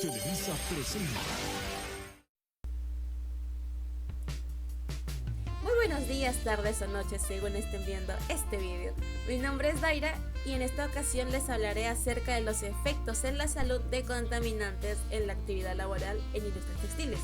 Televisa presenta. Muy buenos días, tardes o noches según estén viendo este vídeo. Mi nombre es Daira y en esta ocasión les hablaré acerca de los efectos en la salud de contaminantes en la actividad laboral en industrias textiles.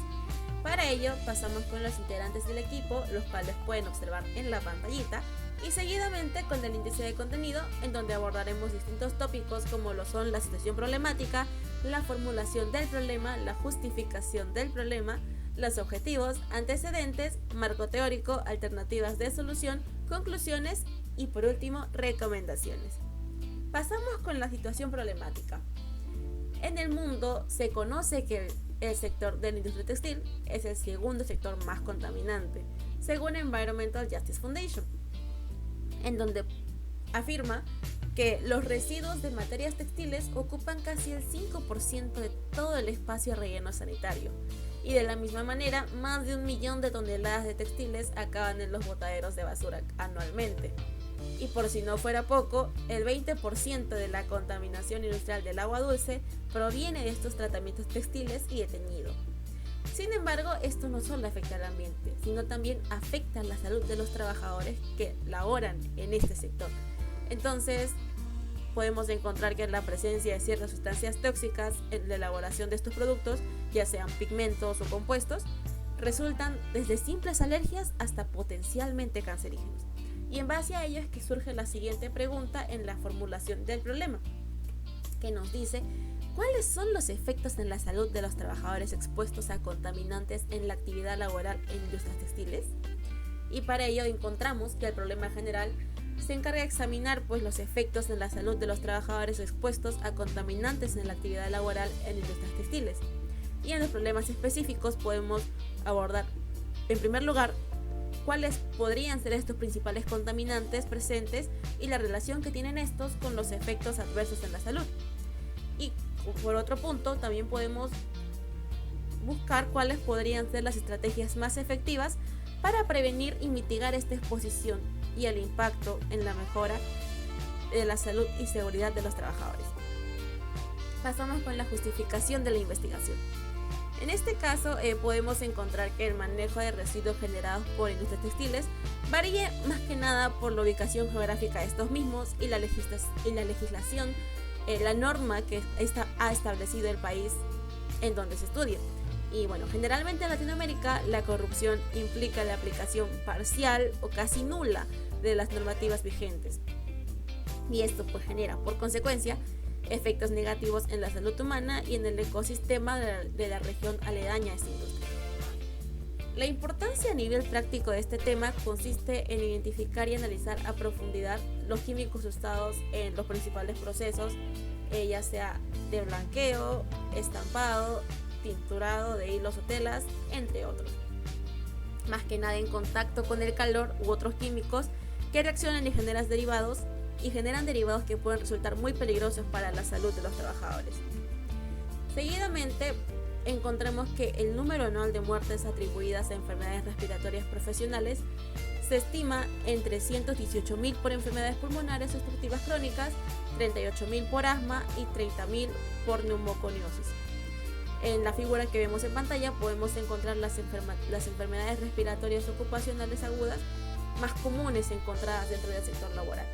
Para ello pasamos con los integrantes del equipo, los cuales pueden observar en la pantallita, y seguidamente con el índice de contenido, en donde abordaremos distintos tópicos como lo son la situación problemática, la formulación del problema, la justificación del problema, los objetivos, antecedentes, marco teórico, alternativas de solución, conclusiones y por último recomendaciones. Pasamos con la situación problemática. En el mundo se conoce que el sector de la industria textil es el segundo sector más contaminante, según Environmental Justice Foundation, en donde afirma que los residuos de materias textiles ocupan casi el 5% de todo el espacio relleno sanitario, y de la misma manera más de 1 millón de toneladas de textiles acaban en los botaderos de basura anualmente. Y por si no fuera poco, el 20% de la contaminación industrial del agua dulce proviene de estos tratamientos textiles y de teñido. Sin embargo, esto no solo afecta al ambiente, sino también afecta a la salud de los trabajadores que laboran en este sector. Entonces, podemos encontrar que la presencia de ciertas sustancias tóxicas en la elaboración de estos productos, ya sean pigmentos o compuestos, resultan desde simples alergias hasta potencialmente cancerígenos. Y en base a ello es que surge la siguiente pregunta en la formulación del problema, que nos dice: ¿cuáles son los efectos en la salud de los trabajadores expuestos a contaminantes en la actividad laboral en industrias textiles? Y para ello encontramos que el problema general se encarga de examinar los efectos en la salud de los trabajadores expuestos a contaminantes en la actividad laboral en industrias textiles. Y en los problemas específicos podemos abordar, en primer lugar, cuáles podrían ser estos principales contaminantes presentes y la relación que tienen estos con los efectos adversos en la salud. Y por otro punto, también podemos buscar cuáles podrían ser las estrategias más efectivas para prevenir y mitigar esta exposición y el impacto en la mejora de la salud y seguridad de los trabajadores. Pasamos con la justificación de la investigación. En este caso podemos encontrar que el manejo de residuos generados por industrias textiles varía más que nada por la ubicación geográfica de estos mismos y la legislación, la norma que ha establecido el país en donde se estudia. Y generalmente en Latinoamérica la corrupción implica la aplicación parcial o casi nula de las normativas vigentes. Y esto genera por consecuencia efectos negativos en la salud humana y en el ecosistema de la región aledaña a esta industria. La importancia a nivel práctico de este tema consiste en identificar y analizar a profundidad los químicos usados en los principales procesos, ya sea de blanqueo, estampado, tinturado de hilos o telas, entre otros. Más que nada en contacto con el calor u otros químicos que reaccionan y generan derivados que pueden resultar muy peligrosos para la salud de los trabajadores. Seguidamente, encontramos que el número anual de muertes atribuidas a enfermedades respiratorias profesionales se estima en 318.000 por enfermedades pulmonares obstructivas crónicas, 38.000 por asma y 30.000 por neumoconiosis. En la figura que vemos en pantalla podemos encontrar las enfermedades respiratorias ocupacionales agudas más comunes encontradas dentro del sector laboral,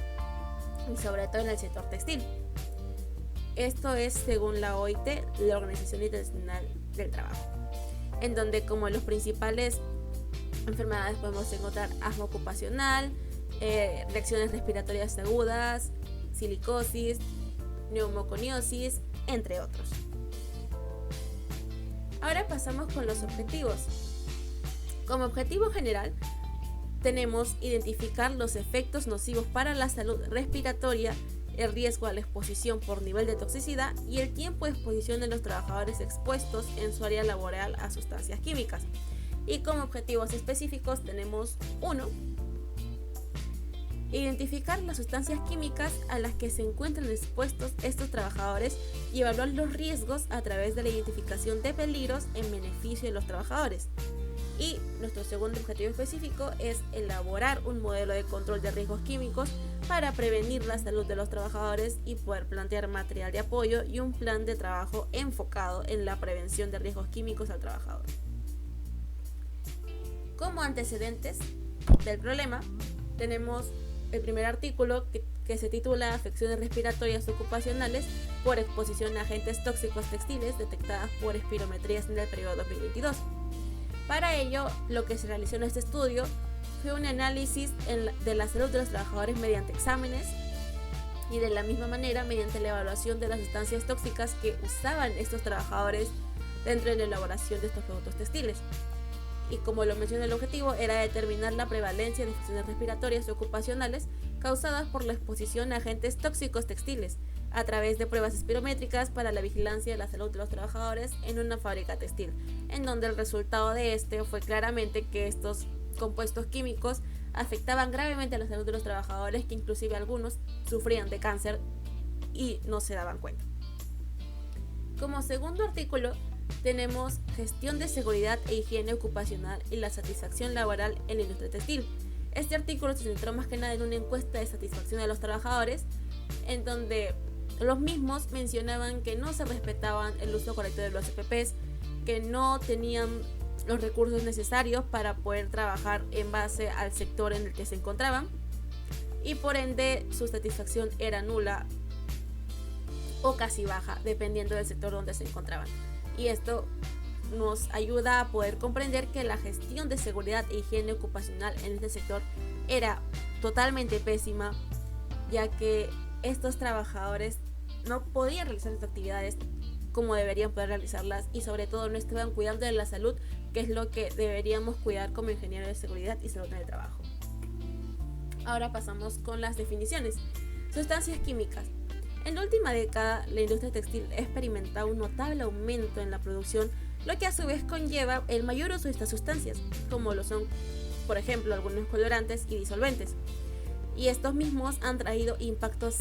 y sobre todo en el sector textil. Esto es según la OIT, la Organización Internacional del Trabajo, en donde como los principales enfermedades podemos encontrar asma ocupacional, reacciones respiratorias agudas, silicosis, neumoconiosis, entre otros. Ahora pasamos con los objetivos. Como objetivo general, tenemos identificar los efectos nocivos para la salud respiratoria, el riesgo a la exposición por nivel de toxicidad y el tiempo de exposición de los trabajadores expuestos en su área laboral a sustancias químicas. Y como objetivos específicos tenemos 1. Identificar las sustancias químicas a las que se encuentran expuestos estos trabajadores y evaluar los riesgos a través de la identificación de peligros en beneficio de los trabajadores. Y nuestro segundo objetivo específico es elaborar un modelo de control de riesgos químicos para prevenir la salud de los trabajadores y poder plantear material de apoyo y un plan de trabajo enfocado en la prevención de riesgos químicos al trabajador. Como antecedentes del problema, tenemos el primer artículo que se titula Afecciones respiratorias ocupacionales por exposición a agentes tóxicos textiles detectadas por espirometrías en el periodo 2022. Para ello, lo que se realizó en este estudio fue un análisis de la salud de los trabajadores mediante exámenes y de la misma manera mediante la evaluación de las sustancias tóxicas que usaban estos trabajadores dentro de la elaboración de estos productos textiles. Y como lo mencioné, el objetivo era determinar la prevalencia de infecciones respiratorias ocupacionales causadas por la exposición a agentes tóxicos textiles a través de pruebas espirométricas para la vigilancia de la salud de los trabajadores en una fábrica textil, en donde el resultado de este fue claramente que estos compuestos químicos afectaban gravemente a la salud de los trabajadores, que inclusive algunos sufrían de cáncer y no se daban cuenta. Como segundo artículo tenemos gestión de seguridad e higiene ocupacional y la satisfacción laboral en la industria textil. Este artículo se centró más que nada en una encuesta de satisfacción de los trabajadores, en donde los mismos mencionaban que no se respetaban el uso correcto de los EPPs, que no tenían los recursos necesarios para poder trabajar en base al sector en el que se encontraban y por ende su satisfacción era nula o casi baja, dependiendo del sector donde se encontraban. Y esto nos ayuda a poder comprender que la gestión de seguridad e higiene ocupacional en este sector era totalmente pésima, ya que estos trabajadores no podían realizar sus actividades como deberían poder realizarlas y sobre todo no estaban cuidando de la salud, que es lo que deberíamos cuidar como ingenieros de seguridad y salud en el trabajo. Ahora pasamos con las definiciones. Sustancias químicas. En la última década, la industria textil ha experimentado un notable aumento en la producción, lo que a su vez conlleva el mayor uso de estas sustancias, como lo son, por ejemplo, algunos colorantes y disolventes. Y estos mismos han traído impactos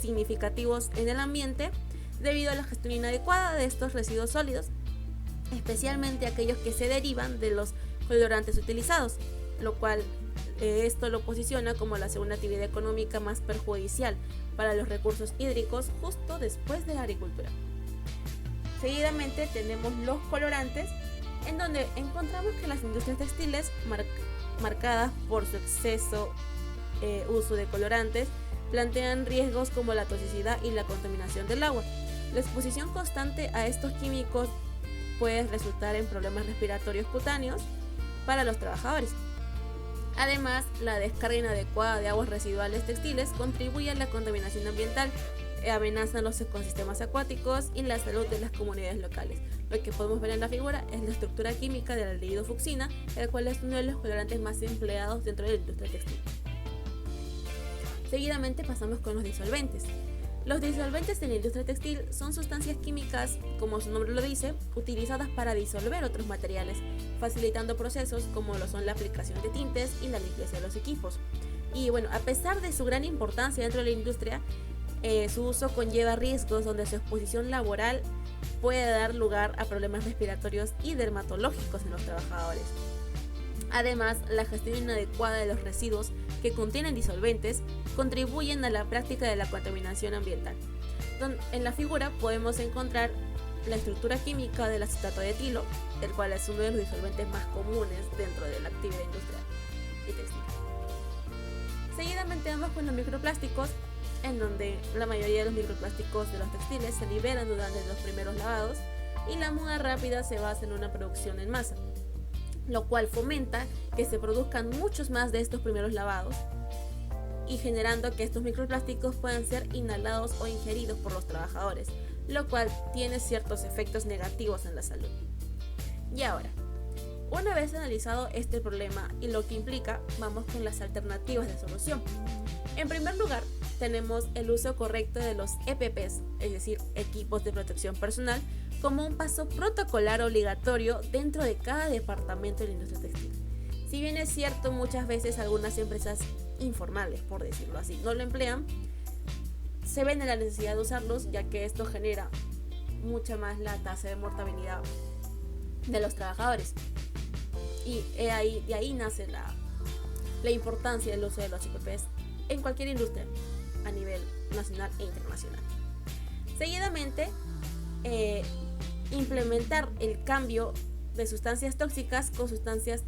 significativos en el ambiente debido a la gestión inadecuada de estos residuos sólidos, especialmente aquellos que se derivan de los colorantes utilizados, lo cual esto lo posiciona como la segunda actividad económica más perjudicial para los recursos hídricos justo después de la agricultura. Seguidamente tenemos los colorantes, en donde encontramos que las industrias textiles marcadas por su exceso uso de colorantes plantean riesgos como la toxicidad y la contaminación del agua. La exposición constante a estos químicos puede resultar en problemas respiratorios cutáneos para los trabajadores. Además, la descarga inadecuada de aguas residuales textiles contribuye a la contaminación ambiental, amenazan los ecosistemas acuáticos y la salud de las comunidades locales. Lo que podemos ver en la figura es la estructura química del aldehído fucsina, el cual es uno de los colorantes más empleados dentro de la industria textil. Seguidamente pasamos con los disolventes. Los disolventes en la industria textil son sustancias químicas, como su nombre lo dice, utilizadas para disolver otros materiales, facilitando procesos como lo son la aplicación de tintes y la limpieza de los equipos. Y bueno, a pesar de su gran importancia dentro de la industria, su uso conlleva riesgos donde su exposición laboral puede dar lugar a problemas respiratorios y dermatológicos en los trabajadores. Además, la gestión inadecuada de los residuos que contienen disolventes contribuyen a la práctica de la contaminación ambiental. En la figura podemos encontrar la estructura química del acetato de etilo, el cual es uno de los disolventes más comunes dentro de la actividad industrial y textil. Seguidamente vamos con los microplásticos, en donde la mayoría de los microplásticos de los textiles se liberan durante los primeros lavados y la muda rápida se basa en una producción en masa, lo cual fomenta que se produzcan muchos más de estos primeros lavados y generando que estos microplásticos puedan ser inhalados o ingeridos por los trabajadores, lo cual tiene ciertos efectos negativos en la salud. Y ahora, una vez analizado este problema y lo que implica, vamos con las alternativas de solución. En primer lugar, tenemos el uso correcto de los EPPs, es decir, equipos de protección personal, como un paso protocolar obligatorio dentro de cada departamento de la industria textil. Si bien es cierto, muchas veces algunas empresas informales, por decirlo así, no lo emplean, se ven en la necesidad de usarlos, ya que esto genera mucha más la tasa de mortalidad de los trabajadores. Y de ahí nace la importancia del uso de los IPPs en cualquier industria a nivel nacional e internacional. Seguidamente, implementar el cambio de sustancias tóxicas con sustancias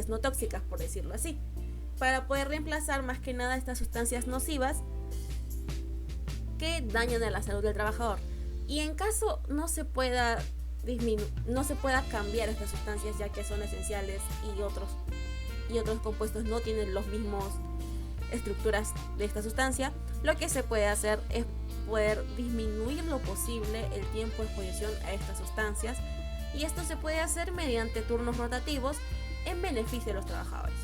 no tóxicas, por decirlo así, para poder reemplazar más que nada estas sustancias nocivas que dañan a la salud del trabajador. Y en caso no se pueda cambiar estas sustancias, ya que son esenciales y otros compuestos no tienen los mismos estructuras de esta sustancia, lo que se puede hacer es poder disminuir lo posible el tiempo de exposición a estas sustancias, y esto se puede hacer mediante turnos rotativos en beneficio de los trabajadores.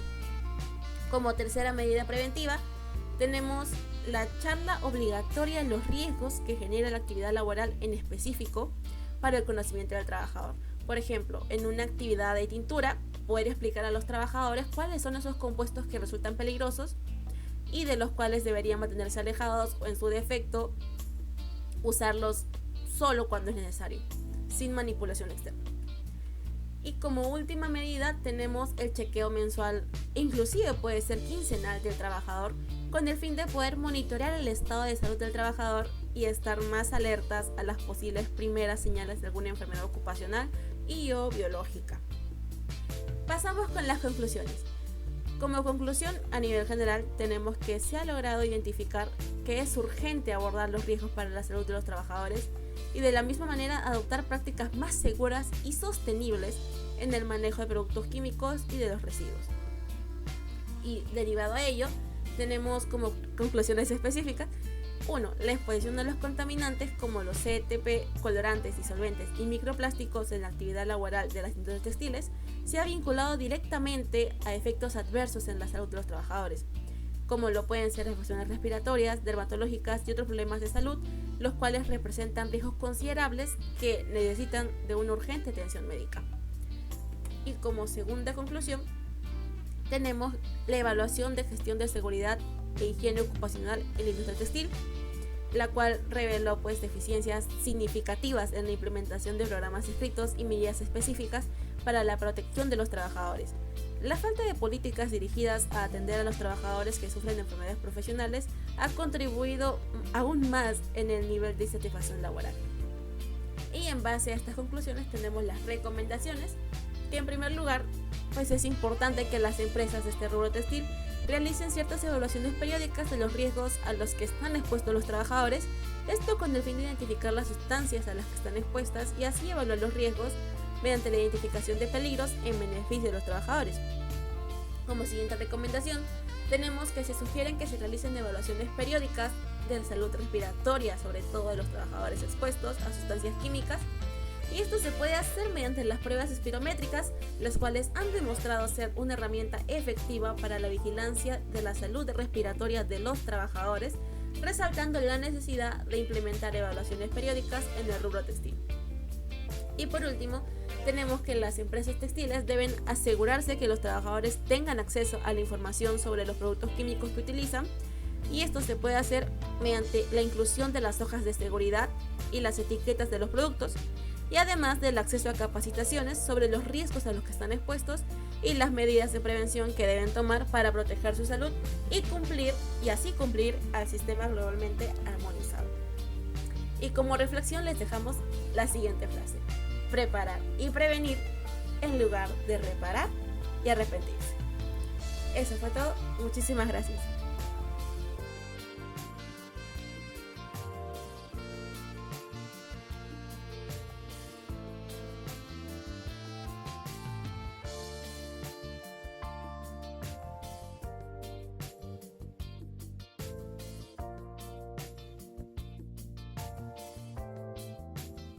Como tercera medida preventiva, tenemos la charla obligatoria de los riesgos que genera la actividad laboral en específico para el conocimiento del trabajador. Por ejemplo, en una actividad de tintura, poder explicar a los trabajadores cuáles son esos compuestos que resultan peligrosos y de los cuales deberían mantenerse alejados, o en su defecto usarlos solo cuando es necesario, sin manipulación externa. Y como última medida tenemos el chequeo mensual, inclusive puede ser quincenal, del trabajador, con el fin de poder monitorear el estado de salud del trabajador y estar más alertas a las posibles primeras señales de alguna enfermedad ocupacional y o biológica. Pasamos con las conclusiones. Como conclusión, a nivel general, tenemos que se ha logrado identificar que es urgente abordar los riesgos para la salud de los trabajadores y de la misma manera adoptar prácticas más seguras y sostenibles en el manejo de productos químicos y de los residuos. Y derivado a ello, tenemos como conclusiones específicas: 1. La exposición de los contaminantes como los CTP, colorantes, disolventes y microplásticos en la actividad laboral de las industrias textiles se ha vinculado directamente a efectos adversos en la salud de los trabajadores, como lo pueden ser afecciones respiratorias, dermatológicas y otros problemas de salud, los cuales representan riesgos considerables que necesitan de una urgente atención médica. Y como segunda conclusión, tenemos la evaluación de gestión de seguridad e higiene ocupacional en la industria textil, la cual reveló deficiencias significativas en la implementación de programas escritos y medidas específicas para la protección de los trabajadores. La falta de políticas dirigidas a atender a los trabajadores que sufren enfermedades profesionales ha contribuido aún más en el nivel de insatisfacción laboral. Y en base a estas conclusiones tenemos las recomendaciones, que en primer lugar, es importante que las empresas de este rubro textil realicen ciertas evaluaciones periódicas de los riesgos a los que están expuestos los trabajadores, esto con el fin de identificar las sustancias a las que están expuestas y así evaluar los riesgos mediante la identificación de peligros en beneficio de los trabajadores. Como siguiente recomendación, tenemos que se sugieren que se realicen evaluaciones periódicas de salud respiratoria, sobre todo de los trabajadores expuestos a sustancias químicas, y esto se puede hacer mediante las pruebas espirométricas, las cuales han demostrado ser una herramienta efectiva para la vigilancia de la salud respiratoria de los trabajadores, resaltando la necesidad de implementar evaluaciones periódicas en el rubro textil. Y por último, tenemos que las empresas textiles deben asegurarse que los trabajadores tengan acceso a la información sobre los productos químicos que utilizan, y esto se puede hacer mediante la inclusión de las hojas de seguridad y las etiquetas de los productos, y además del acceso a capacitaciones sobre los riesgos a los que están expuestos y las medidas de prevención que deben tomar para proteger su salud y así cumplir al sistema globalmente armonizado. Y como reflexión les dejamos la siguiente frase: preparar y prevenir en lugar de reparar y arrepentirse. Eso fue todo, muchísimas gracias.